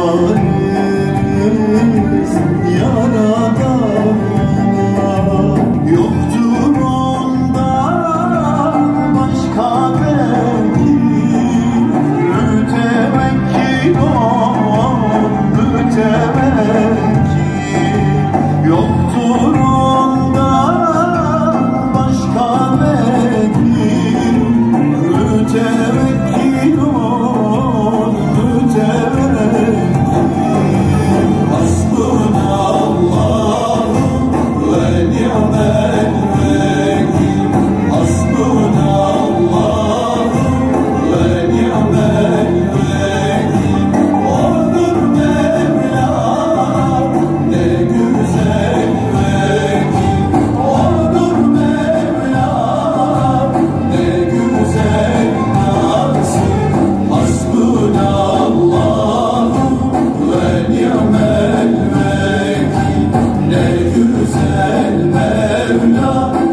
varız Yaradana. Yoktur ondan başka vekil, mütevekkil ol, mütevekkil. Yoktur ondan başka vekil, mütevekkil ol, mütevekkil. Hasbunallahu ve ni'mel vekil. Hasbunallahu ve ni'mel vekil. Odur Mevlam ne güzel vekil. Odur Mevlam ne güzel nasip. Hasbunallahu ve ni'mel vekil. Ne güzel Mevla